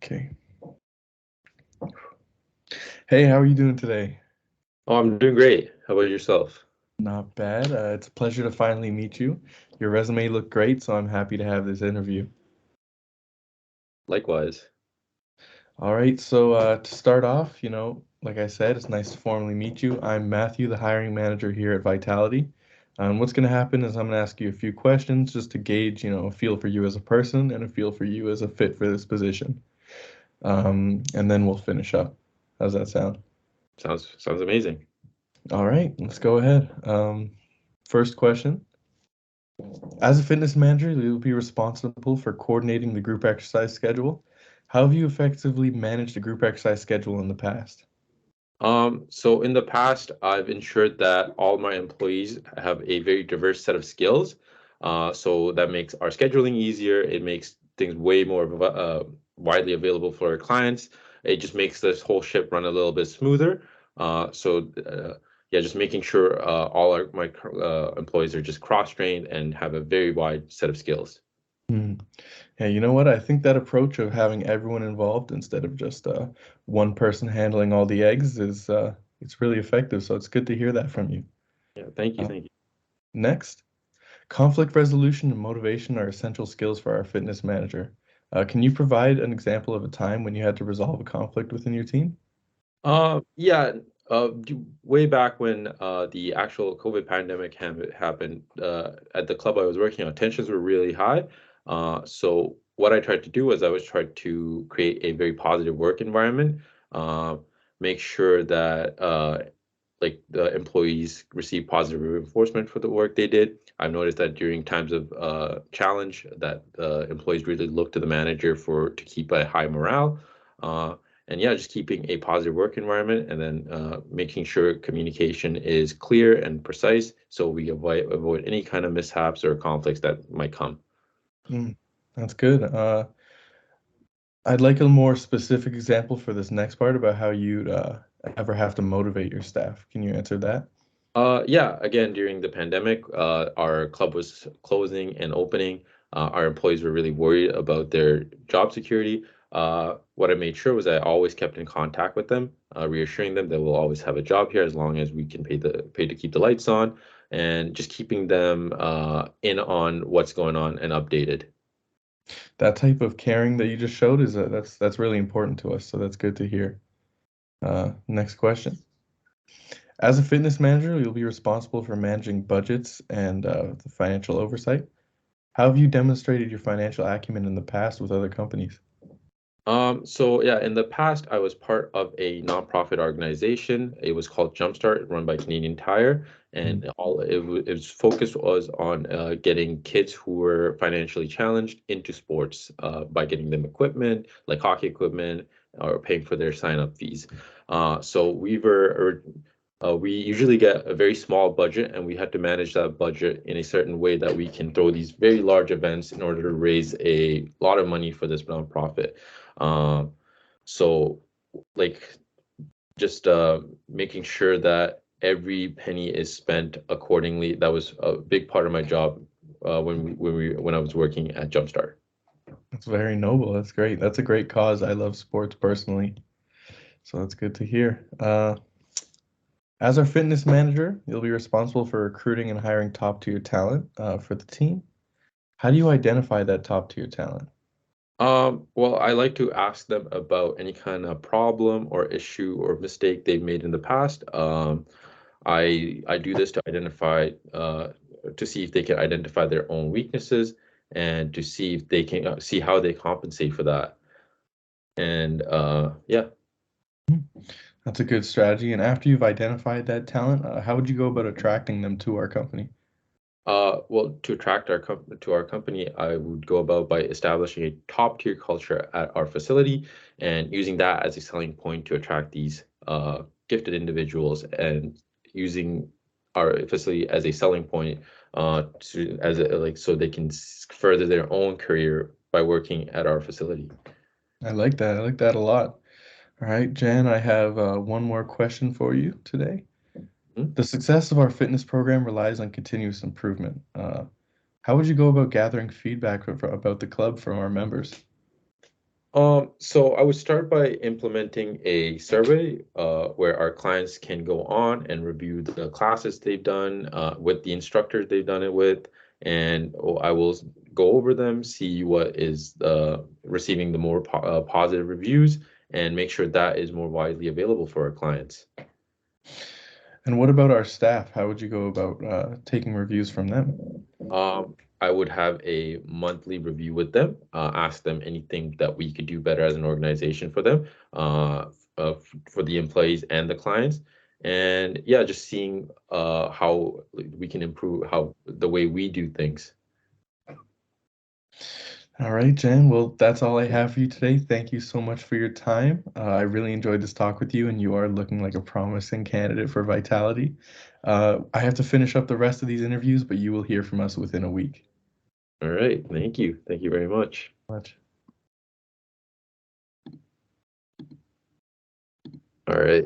Okay. Hey, how are you doing today? Oh, I'm doing great. How about yourself? Not bad. It's a pleasure to finally meet you. Your resume looked great, so I'm happy to have this interview. Likewise. All right, so to start off, like I said, it's nice to formally meet you. I'm Matthew, the hiring manager here at Vitality. What's going to happen is I'm going to ask you a few questions just to gauge, a feel for you as a person and a feel for you as a fit for this position. And then we'll finish up. How's that sound? Sounds amazing. All right, let's go ahead. First question. As a fitness manager, you'll be responsible for coordinating the group exercise schedule. How have you effectively managed a group exercise schedule in the past? So in the past, I've ensured that all my employees have a very diverse set of skills. So that makes our scheduling easier. It makes things way more widely available for our clients. It just makes this whole ship run a little bit smoother. Yeah, just making sure all my employees are just cross-trained and have a very wide set of skills. Hmm. Yeah, you know what? I think that approach of having everyone involved instead of just one person handling all the eggs is it's really effective. So it's good to hear that from you. Yeah, thank you, Uh, thank you. Next, conflict resolution and motivation are essential skills for our fitness manager. Can you provide an example of a time when you had to resolve a conflict within your team? Yeah, way back when the actual COVID pandemic happened, at the club I was working on, tensions were really high. So what I tried to do was I was trying to create a very positive work environment, uh, make sure that like the employees receive positive reinforcement for the work they did. I've noticed that during times of challenge, that employees really look to the manager to keep a high morale. Uh, and yeah, just keeping a positive work environment, and then making sure communication is clear and precise, so we avoid any kind of mishaps or conflicts that might come. Mm, that's good. I'd like a more specific example for this next part about how you'd ever have to motivate your staff. Can you answer that? Yeah, again, during the pandemic, our club was closing and opening. Our employees were really worried about their job security. What I made sure was I always kept in contact with them, reassuring them that we'll always have a job here as long as we can pay to keep the lights on, and just keeping them in on what's going on and updated. That type of caring that you just showed is that's really important to us. So that's good to hear. Next question. As a fitness manager, you'll be responsible for managing budgets and the financial oversight. How have you demonstrated your financial acumen in the past with other companies? So yeah, in the past, I was part of a nonprofit organization. It was called Jumpstart, run by Canadian Tire, Mm. and its focus was on getting kids who were financially challenged into sports by getting them equipment, like hockey equipment, or paying for their sign-up fees. So we usually get a very small budget, and we had to manage that budget in a certain way that we can throw these very large events in order to raise a lot of money for this nonprofit. Um, so like just making sure that every penny is spent accordingly. That was a big part of my job when I was working at Jumpstart. That's very noble. That's great. That's a great cause. I love sports personally, so that's good to hear. As our fitness manager, you'll be responsible for recruiting and hiring top tier talent for the team. How do you identify that top tier talent? Well, I like to ask them about any kind of problem or issue or mistake they've made in the past. I do this to see if they can identify their own weaknesses and to see if they can see how they compensate for that. And yeah. That's a good strategy. And after you've identified that talent, how would you go about attracting them to our company? Well, to attract to our company, I would go about by establishing a top tier culture at our facility and using that as a selling point to attract these gifted individuals, and using our facility as a selling point to as a, like so they can further their own career by working at our facility. I like that. I like that a lot. All right, Jan, I have one more question for you today. Mhm. The success of our fitness program relies on continuous improvement. How would you go about gathering feedback about the club from our members? So I would start by implementing a survey where our clients can go on and review the classes they've done with the instructors they've done it with, and I will go over them, see what is receiving the more positive reviews, and make sure that is more widely available for our clients. And what about our staff? How would you go about taking reviews from them? I would have a monthly review with them, ask them anything that we could do better as an organization for them, for the employees and the clients. And yeah, just seeing how we can improve how the way we do things. All right, Jen. Well, that's all I have for you today. Thank you so much for your time. I really enjoyed this talk with you, and you are looking like a promising candidate for Vitality. I have to finish up the rest of these interviews, but you will hear from us within a week. All right. Thank you. Thank you very much. Much. All right.